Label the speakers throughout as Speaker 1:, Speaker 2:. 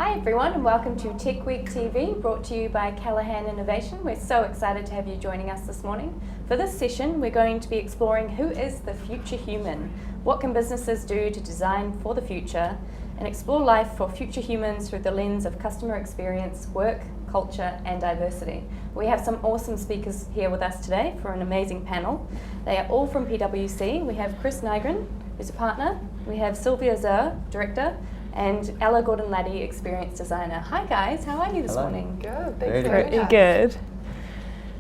Speaker 1: Hi everyone and welcome to Techweek TV, brought to you by Callaghan Innovation. We're so excited to have you joining us this morning. For this session we're going to be exploring who is the future human, what can businesses do to design for the future, and explore life for future humans through the lens of customer experience, work, culture and diversity. We have some awesome speakers here with us today for an amazing panel. They are all from PwC. We have Chris Nygren, who's a partner. We have Sylvia Zer, director, and Ella Gordon-Laddie, experience designer. Hi guys, how are you this morning?
Speaker 2: Good,
Speaker 3: Very
Speaker 2: good.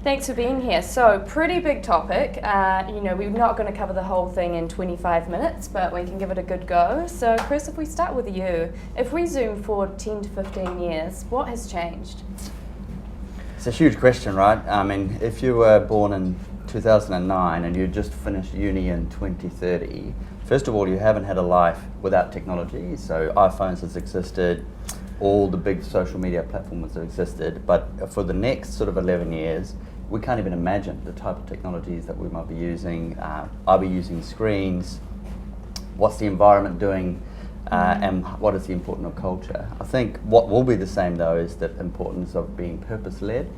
Speaker 1: Thanks for being here. So, pretty big topic. We're not going to cover the whole thing in 25 minutes, but we can give it a good go. So, Chris, if we start with you, if we zoom forward 10 to 15 years, what has changed?
Speaker 3: It's a huge question, right? I mean, if you were born in 2009 and you just finished uni in 2030, first of all, you haven't had a life without technology. So iPhones has existed, all the big social media platforms have existed, but for the next sort of 11 years, we can't even imagine the type of technologies that we might be using. I'll be using screens. What's the environment doing? And what is the importance of culture? I think what will be the same though is the importance of being purpose-led.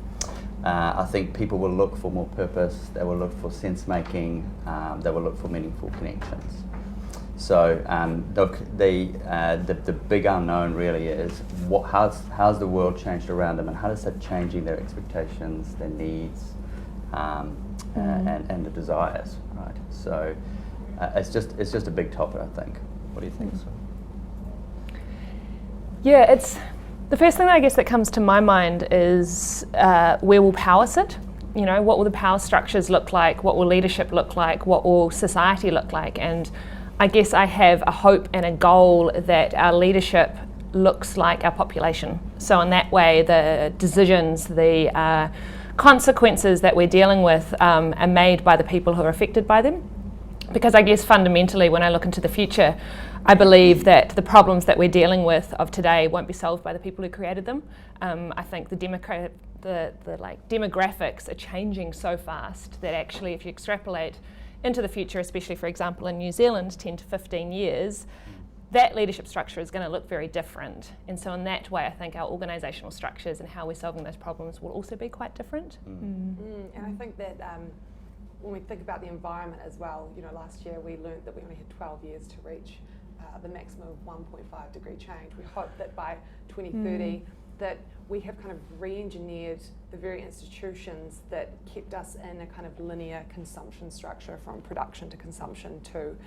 Speaker 3: I think people will look for more purpose, they will look for sense making, they will look for meaningful connections. So look, the big unknown really is how's the world changed around them, and how does that changing their expectations, their needs, and the desires, right? So it's just a big topic, I think. What do you think?
Speaker 2: Yeah, it's the first thing that I guess that comes to my mind is where will power sit? You know, what will the power structures look like? What will leadership look like? What will society look like? And I guess I have a hope and a goal that our leadership looks like our population. So in that way, the decisions, the consequences that we're dealing with are made by the people who are affected by them. Because I guess fundamentally, when I look into the future, I believe that the problems that we're dealing with of today won't be solved by the people who created them. I think the demographics are changing so fast that actually, if you extrapolate into the future, especially for example in New Zealand, 10 to 15 years, that leadership structure is going to look very different. And so in that way, I think our organisational structures and how we're solving those problems will also be quite different.
Speaker 4: And I think that when we think about the environment as well, last year we learned that we only had 12 years to reach the maximum of 1.5 degree change. We hope that by 2030 that we have kind of re-engineered the very institutions that kept us in a kind of linear consumption structure from production to consumption to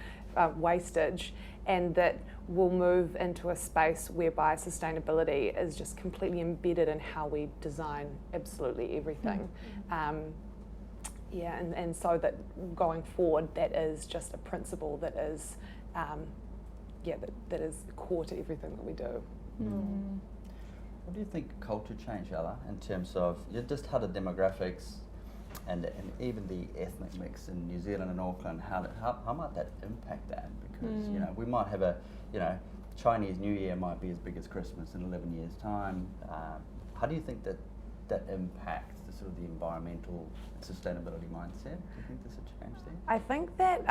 Speaker 4: wastage, and that we'll move into a space whereby sustainability is just completely embedded in how we design absolutely everything. And so that going forward, that is just a principle that is that is core to everything that we do.
Speaker 3: What do you think culture change, Ella, in terms of just how the demographics and even the ethnic mix in New Zealand and Auckland, how might that impact that? Because we might have Chinese New Year might be as big as Christmas in 11 years' time. How do you think that impacts the sort of the environmental sustainability mindset? Do you think there's a change there?
Speaker 4: I think that,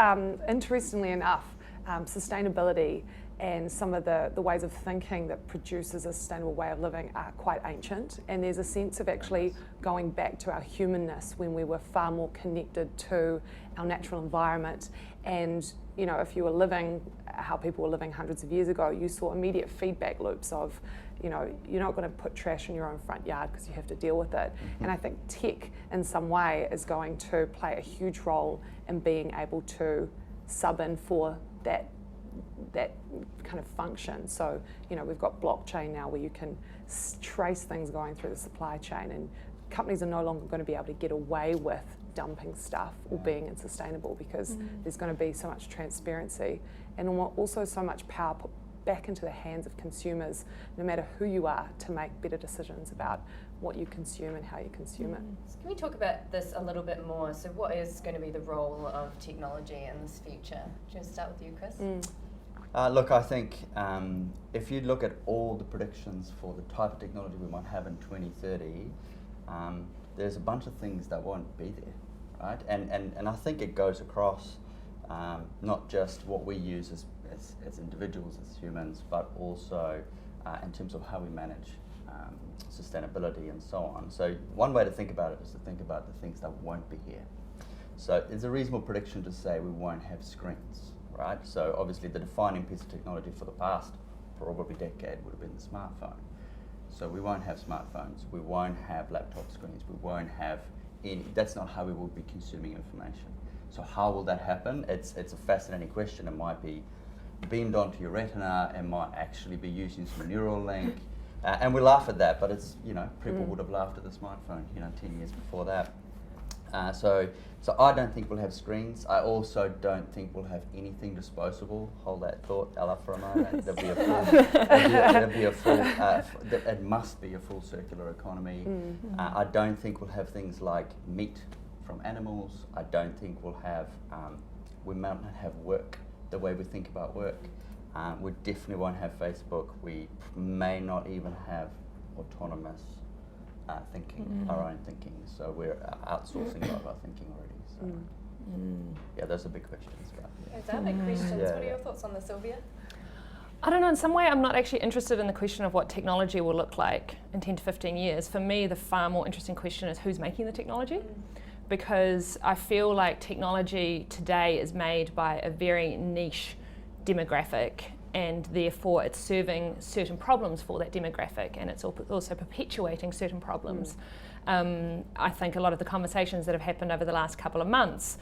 Speaker 4: interestingly enough, sustainability and some of the ways of thinking that produces a sustainable way of living are quite ancient, and there's a sense of actually going back to our humanness when we were far more connected to our natural environment. And if you were living how people were living hundreds of years ago, you saw immediate feedback loops of you're not going to put trash in your own front yard because you have to deal with it. And I think tech in some way is going to play a huge role in being able to sub in for that kind of function. So we've got blockchain now where you can trace things going through the supply chain, and companies are no longer going to be able to get away with dumping stuff or being unsustainable because there's going to be so much transparency and also so much power put back into the hands of consumers, no matter who you are, to make better decisions about what you consume and how you consume it.
Speaker 1: So can we talk about this a little bit more? So what is going to be the role of technology in this future? Do you want to start with you, Chris?
Speaker 3: Look, I think if you look at all the predictions for the type of technology we might have in 2030, there's a bunch of things that won't be there, right? And I think it goes across not just what we use as individuals, as humans, but also in terms of how we manage sustainability and so on. So one way to think about it is to think about the things that won't be here. So it's a reasonable prediction to say we won't have screens, right? So obviously the defining piece of technology for the past probably decade would have been the smartphone. So we won't have smartphones, we won't have laptop screens, we won't have any, that's not how we will be consuming information. So how will that happen? It's a fascinating question. It might be beamed onto your retina, it might actually be using some neural link. And we laugh at that, but it's, people would have laughed at the smartphone, 10 years before that. So I don't think we'll have screens. I also don't think we'll have anything disposable. Hold that thought, Ella, for a moment. There'll be a full, it must be a full circular economy. I don't think we'll have things like meat from animals. I don't think we'll have, we might not have work the way we think about work. We definitely won't have Facebook. We may not even have autonomous thinking, our own thinking. So we're outsourcing a lot of our thinking already. So yeah, those are big questions.
Speaker 1: Those are big questions. What are your thoughts on this, Sylvia?
Speaker 2: I don't know, in some way I'm not actually interested in the question of what technology will look like in 10 to 15 years. For me, the far more interesting question is who's making the technology. Because I feel like technology today is made by a very niche demographic, and therefore it's serving certain problems for that demographic, and it's also perpetuating certain problems. I think a lot of the conversations that have happened over the last couple of months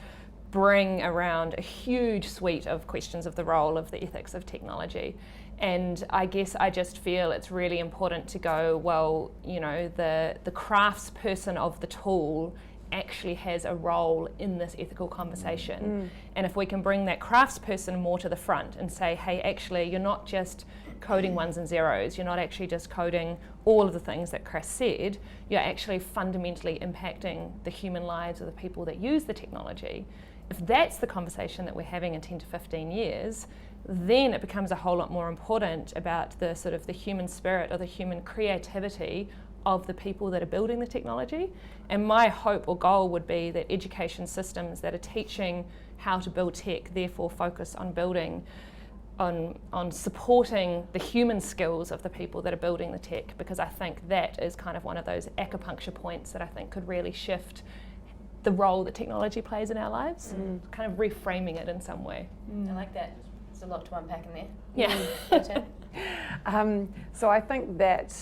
Speaker 2: bring around a huge suite of questions of the role of the ethics of technology. And I guess I just feel it's really important to go, well, the craftsperson of the tool actually has a role in this ethical conversation. And if we can bring that craftsperson more to the front and say, hey, actually, you're not just coding ones and zeros, you're not actually just coding all of the things that Chris said, you're actually fundamentally impacting the human lives of the people that use the technology. If that's the conversation that we're having in 10 to 15 years, then it becomes a whole lot more important about the sort of the human spirit or the human creativity of the people that are building the technology. And my hope or goal would be that education systems that are teaching how to build tech therefore focus on building, on supporting the human skills of the people that are building the tech, because I think that is kind of one of those acupuncture points that I think could really shift the role that technology plays in our lives, kind of reframing it in some way.
Speaker 1: I like that. There's a lot to unpack in there.
Speaker 2: Yeah.
Speaker 4: So I think that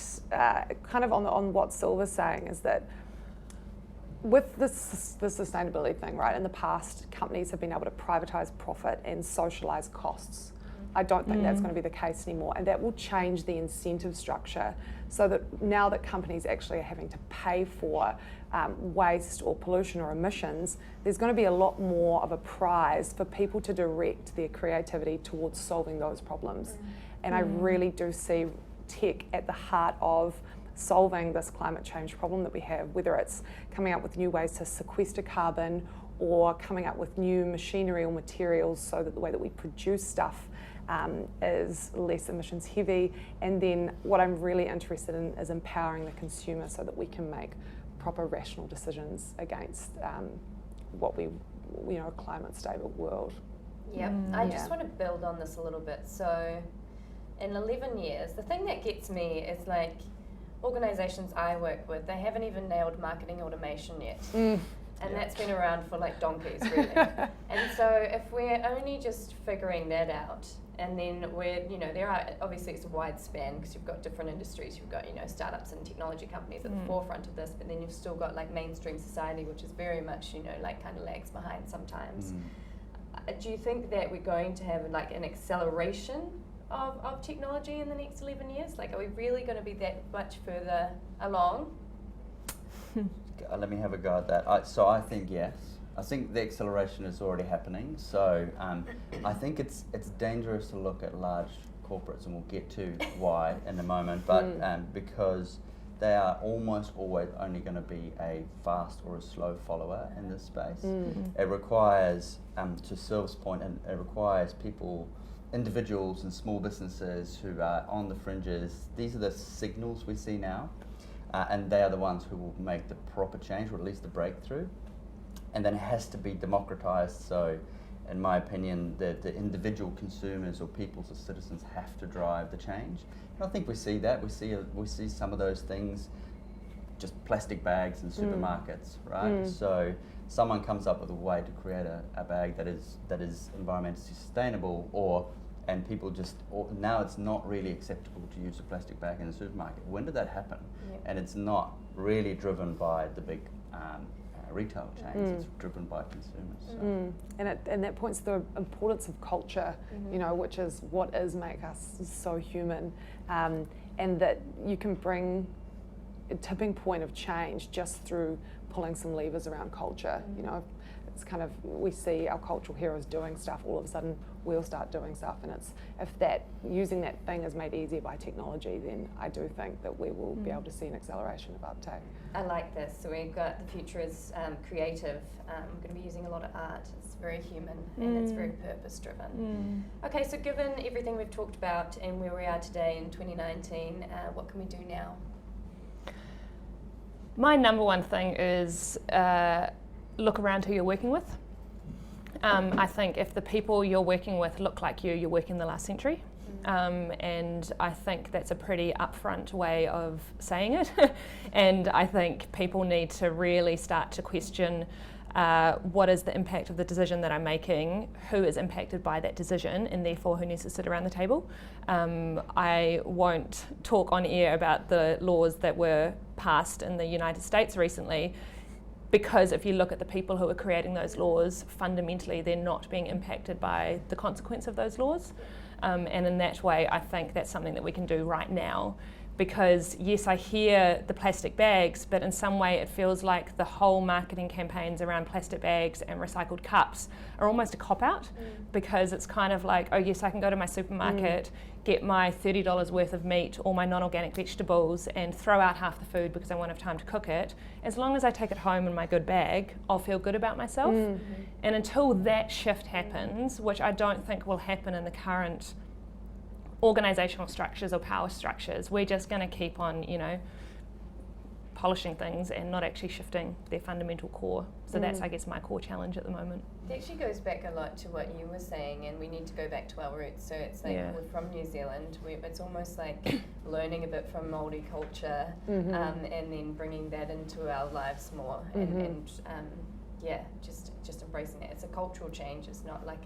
Speaker 4: kind of on what Sylva's saying is that with the sustainability thing, right, in the past companies have been able to privatise profit and socialise costs. I don't think that's going to be the case anymore, and that will change the incentive structure so that now that companies actually are having to pay for waste or pollution or emissions, there's going to be a lot more of a prize for people to direct their creativity towards solving those problems. And I really do see tech at the heart of solving this climate change problem that we have, whether it's coming up with new ways to sequester carbon or coming up with new machinery or materials so that the way that we produce stuff is less emissions heavy. And then what I'm really interested in is empowering the consumer so that we can make proper rational decisions against what we, a climate stable world.
Speaker 1: Yep, I just want to build on this a little bit. So in 11 years, the thing that gets me is like organisations I work with, they haven't even nailed marketing automation yet. And that's been around for like donkeys, really. And so if we're only just figuring that out, and then we're, there are, obviously it's a wide span because you've got different industries, you've got, startups and technology companies at the forefront of this, but then you've still got like mainstream society, which is very much, like kind of lags behind sometimes. Do you think that we're going to have like an acceleration of technology in the next 11 years? Like, are we really going to be that much further along?
Speaker 3: Let me have a go at that. So I think yes. I think the acceleration is already happening. So I think it's dangerous to look at large corporates, and we'll get to why in a moment, but because they are almost always only going to be a fast or a slow follower in this space. It requires, to Sylv's point, and it requires people, individuals and small businesses who are on the fringes. These are the signals we see now. And they are the ones who will make the proper change, or at least the breakthrough. And then it has to be democratized, so in my opinion, the individual consumers or people or citizens have to drive the change. And I think we see that. We see some of those things, just plastic bags in supermarkets, right? So someone comes up with a way to create a bag that is environmentally sustainable, and people now it's not really acceptable to use a plastic bag in the supermarket. When did that happen?
Speaker 1: Yep.
Speaker 3: And it's not really driven by the big retail chains. It's driven by consumers. So.
Speaker 4: And that points to the importance of culture, which is what make us so human, and that you can bring a tipping point of change just through pulling some levers around culture. It's kind of, we see our cultural heroes doing stuff, all of a sudden we'll start doing stuff, and it's if using that thing is made easier by technology, then I do think that we will be able to see an acceleration of uptake.
Speaker 1: I like this. So we've got the future is creative. We're going to be using a lot of art. It's very human and it's very purpose driven. Okay, so given everything we've talked about and where we are today in 2019, what can we do now?
Speaker 2: My number one thing is look around who you're working with. I think if the people you're working with look like you're working the last century. And I think that's a pretty upfront way of saying it. And I think people need to really start to question what is the impact of the decision that I'm making, who is impacted by that decision, and therefore who needs to sit around the table. I won't talk on air about the laws that were passed in the United States recently, because if you look at the people who are creating those laws, fundamentally they're not being impacted by the consequence of those laws. And in that way, I think that's something that we can do right now. Because yes, I hear the plastic bags, but in some way it feels like the whole marketing campaigns around plastic bags and recycled cups are almost a cop-out, because it's kind of like, oh yes, I can go to my supermarket, get my $30 worth of meat or my non-organic vegetables and throw out half the food because I won't have time to cook it. As long as I take it home in my good bag, I'll feel good about myself. And until that shift happens, which I don't think will happen in the current organisational structures or power structures, we're just going to keep on, polishing things and not actually shifting their fundamental core. So that's, I guess, my core challenge at the moment.
Speaker 1: It actually goes back a lot to what you were saying, and we need to go back to our roots. So it's like we're from New Zealand. It's almost like learning a bit from Māori culture, and then bringing that into our lives more, and just embracing it. It's a cultural change. It's not like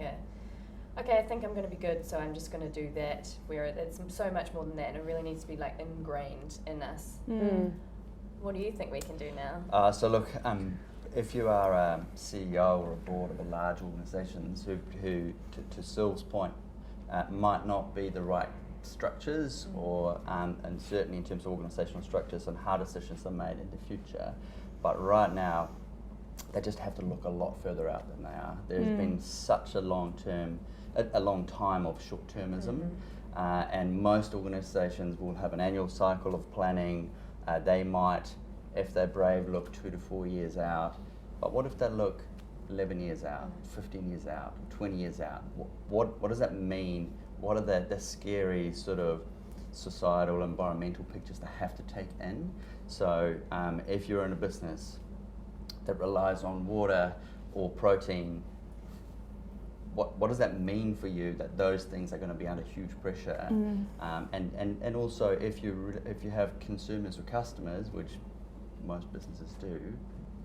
Speaker 1: okay, I think I'm going to be good, so I'm just going to do that. Where it's so much more than that, and it really needs to be like ingrained in us. What do you think we can do now?
Speaker 3: So look, if you are a CEO or a board of a large organisations who to Syl's point, might not be the right structures, or and certainly in terms of organisational structures and how decisions are made in the future, but right now they just have to look a lot further out than they are. There's been such a long time of short-termism, and most organisations will have an annual cycle of planning. They might, if they're brave, look 2 to 4 years out. But what if they look 11 years out, 15 years out, 20 years out? What does that mean? What are the scary sort of societal, environmental pictures they have to take in? So if you're in a business that relies on water or protein, what does that mean for you, that those things are going to be under huge pressure? And also if you have consumers or customers, which most businesses do,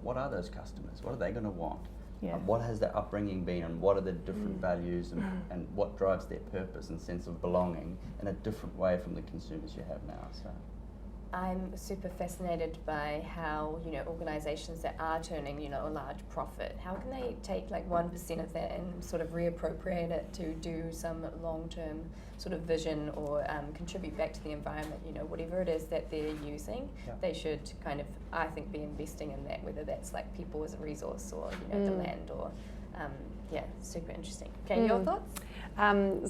Speaker 3: what are those customers? What are they going to want? What has their upbringing been, and what are the different values, and what drives their purpose and sense of belonging in a different way from the consumers you have now? So
Speaker 1: I'm super fascinated by how, organisations that are turning, a large profit, how can they take like 1% of that and sort of reappropriate it to do some long-term sort of vision, or contribute back to the environment, whatever it is that they're using, they should kind of, I think, be investing in that, whether that's like people as a resource or, the land, or, super interesting. Okay, your thoughts?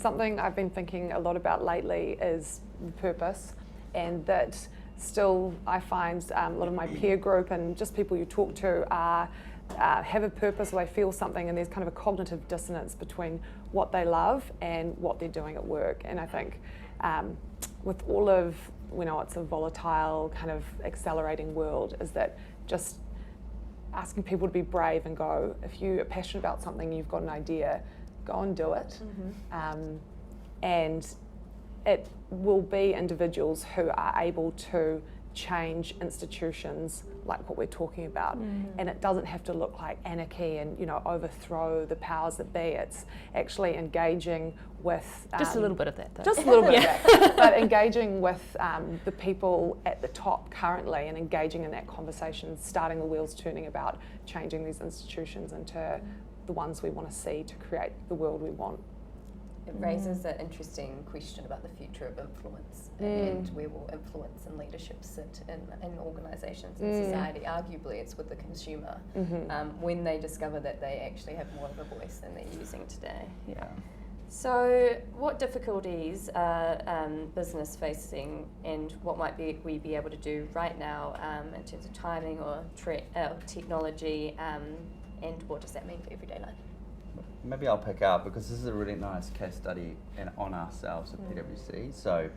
Speaker 4: Something I've been thinking a lot about lately is purpose, and that still I find a lot of my peer group and just people you talk to have a purpose, or they feel something, and there's kind of a cognitive dissonance between what they love and what they're doing at work. And I think with all of, it's a volatile kind of accelerating world, is that just asking people to be brave and go, if you are passionate about something, you've got an idea, go and do it. And it will be individuals who are able to change institutions like what we're talking about, and it doesn't have to look like anarchy and overthrow the powers that be. It's actually engaging with
Speaker 2: just a little bit of that, though.
Speaker 4: Just a little bit of that, but engaging with the people at the top currently, and engaging in that conversation, starting the wheels turning about changing these institutions into the ones we want to see to create the world we want.
Speaker 1: It raises an interesting question about the future of influence and where will influence and leadership sit in organisations and society. Arguably, it's with the consumer when they discover that they actually have more of a voice than they're using today.
Speaker 2: Yeah.
Speaker 1: So, what difficulties are business facing, and what might we be able to do right now in terms of timing or technology, and what does that mean for everyday life?
Speaker 3: Maybe I'll pick up, because this is a really nice case study on ourselves at PwC. So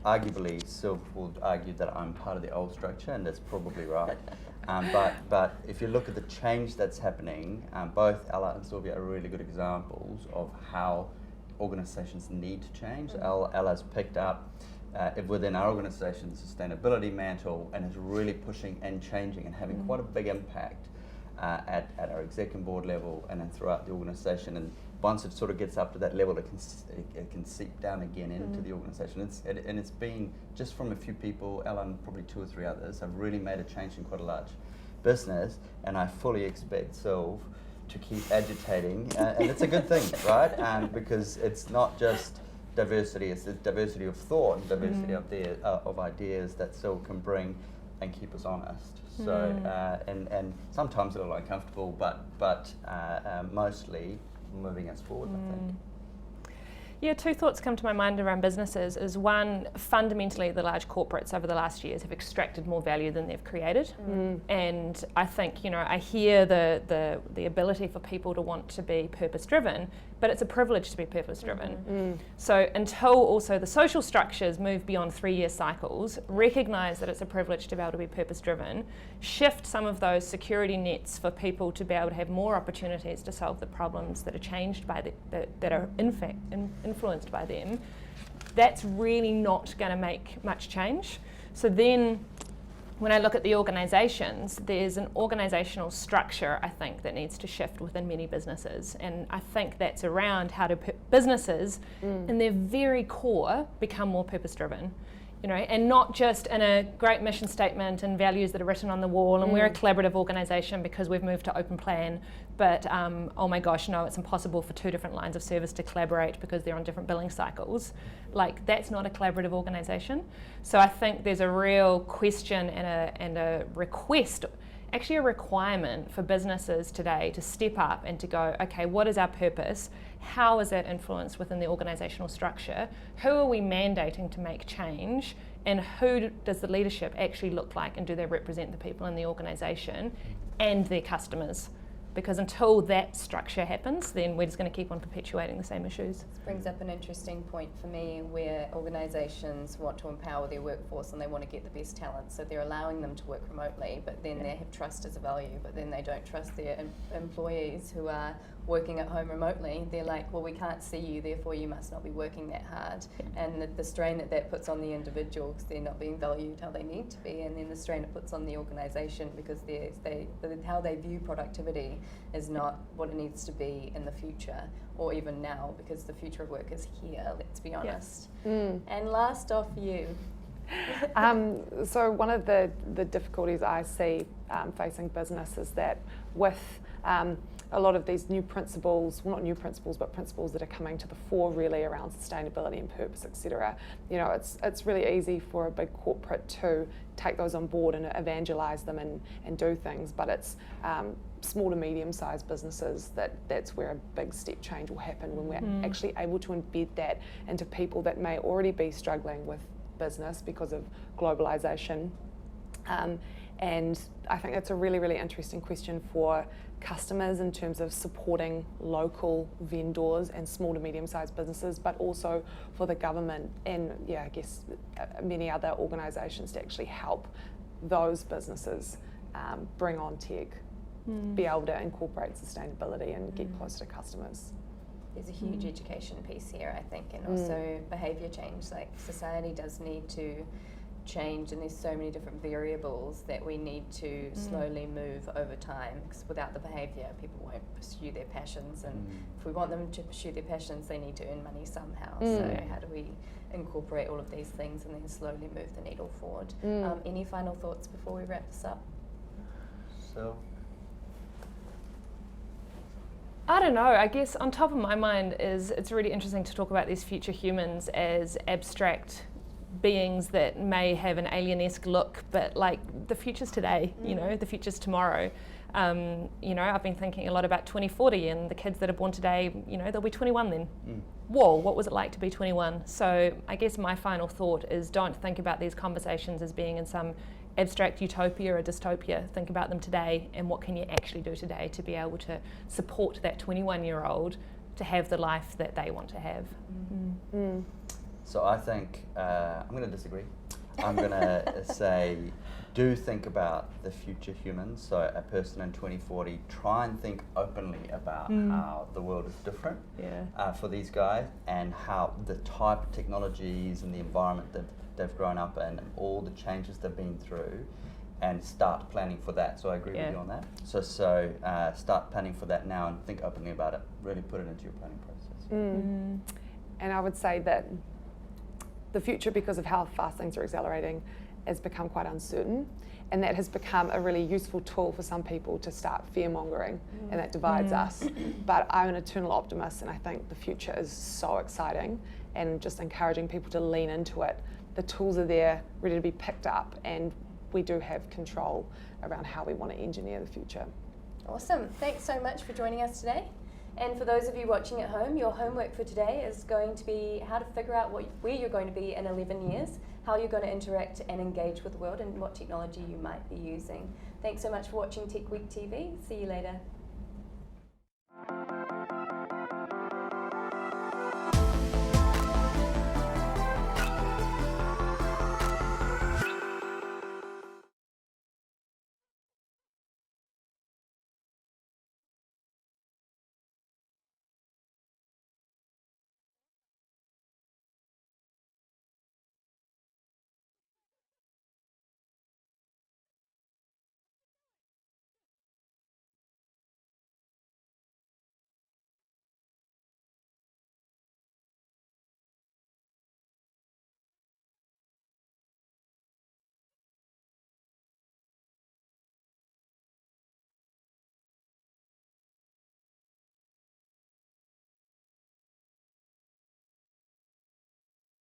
Speaker 3: arguably, Sylv will argue that I'm part of the old structure, and that's probably right. But if you look at the change that's happening, both Ella and Sylvia are really good examples of how organisations need to change. Ella's picked up within our organisation the sustainability mantle and is really pushing and changing and having quite a big impact at our executive board level and then throughout the organisation. And once it sort of gets up to that level, it can seep down again into the organisation. It's been just from a few people, Ella and probably 2 or 3 others, have really made a change in quite a large business, and I fully expect Sylv to keep agitating, and it's a good thing, right? Because it's not just diversity, it's the diversity of thought and diversity of ideas that Sylv can bring and keep us honest. So, and sometimes a little uncomfortable, but mostly moving us forward, I think.
Speaker 2: Yeah, 2 thoughts come to my mind around businesses. Is one, fundamentally the large corporates over the last years have extracted more value than they've created. And I think, I hear the ability for people to want to be purpose-driven, but it's a privilege to be purpose-driven. So until also the social structures move beyond 3-year cycles, recognise that it's a privilege to be able to be purpose-driven, shift some of those security nets for people to be able to have more opportunities to solve the problems that are changed by that are in fact influenced by them, that's really not going to make much change. So then when I look at the organisations, there's an organisational structure, I think, that needs to shift within many businesses. And I think that's around how do businesses, in their very core, become more purpose-driven. And not just in a great mission statement and values that are written on the wall, and we're a collaborative organisation because we've moved to open plan, but oh my gosh, no, it's impossible for 2 different lines of service to collaborate because they're on different billing cycles. Like, that's not a collaborative organisation. So I think there's a real question and a request, actually a requirement for businesses today to step up and to go, okay, what is our purpose? How is that influenced within the organisational structure? Who are we mandating to make change? And who does the leadership actually look like, and do they represent the people in the organisation and their customers? Because until that structure happens, then we're just going to keep on perpetuating the same issues.
Speaker 1: This brings up an interesting point for me, where organisations want to empower their workforce and they want to get the best talent, so they're allowing them to work remotely, but then they have trust as a value, but then they don't trust their employees who are working at home remotely. They're like, well, we can't see you, therefore you must not be working that hard. And the strain that puts on the individual because they're not being valued how they need to be, and then the strain it puts on the organisation because how they view productivity is not what it needs to be in the future, or even now, because the future of work is here, let's be honest. And last off, you.
Speaker 4: So one of the difficulties I see facing business is that with a lot of these new principles, well, not new principles, but principles that are coming to the fore really around sustainability and purpose, etc. It's really easy for a big corporate to take those on board and evangelise them and do things, but it's small to medium-sized businesses that's where a big step change will happen, when we're actually able to embed that into people that may already be struggling with business because of globalisation. And I think that's a really, really interesting question for customers in terms of supporting local vendors and small to medium-sized businesses, but also for the government and, I guess, many other organisations to actually help those businesses bring on tech. be able to incorporate sustainability and get closer to customers.
Speaker 1: There's a huge education piece here, I think, and also behaviour change. Like, society does need to change, and there's so many different variables that we need to slowly move over time, because without the behaviour, people won't pursue their passions, and if we want them to pursue their passions, they need to earn money somehow. So how do we incorporate all of these things and then slowly move the needle forward? Any final thoughts before we wrap this up?
Speaker 3: So,
Speaker 2: I don't know, I guess on top of my mind is it's really interesting to talk about these future humans as abstract beings that may have an alien-esque look, but like the future's today, you know, the future's tomorrow. You know, I've been thinking a lot about 2040 and the kids that are born today, you know, they'll be 21 then. Whoa, what was it like to be 21? So I guess my final thought is, don't think about these conversations as being in some abstract utopia or dystopia. Think about them today, and what can you actually do today to be able to support that 21-year-old to have the life that they want to have.
Speaker 3: So I think I'm going to disagree. I'm going to say, do think about the future humans. So a person in 2040, try and think openly about how the world is different for these guys, and how the type of technologies and the environment that they've grown up in and all the changes they've been through, and start planning for that. So I agree with you on that. So start planning for that now and think openly about it. Really put it into your planning process.
Speaker 4: And I would say that the future, because of how fast things are accelerating, has become quite uncertain, and that has become a really useful tool for some people to start fear-mongering, and that divides us. But I'm an eternal optimist, and I think the future is so exciting, and just encouraging people to lean into it. The tools are there, ready to be picked up, and we do have control around how we want to engineer the future.
Speaker 1: Awesome. Thanks so much for joining us today. And for those of you watching at home, your homework for today is going to be how to figure out where you're going to be in 11 years, how you're going to interact and engage with the world, and what technology you might be using. Thanks so much for watching Techweek TV. See you later.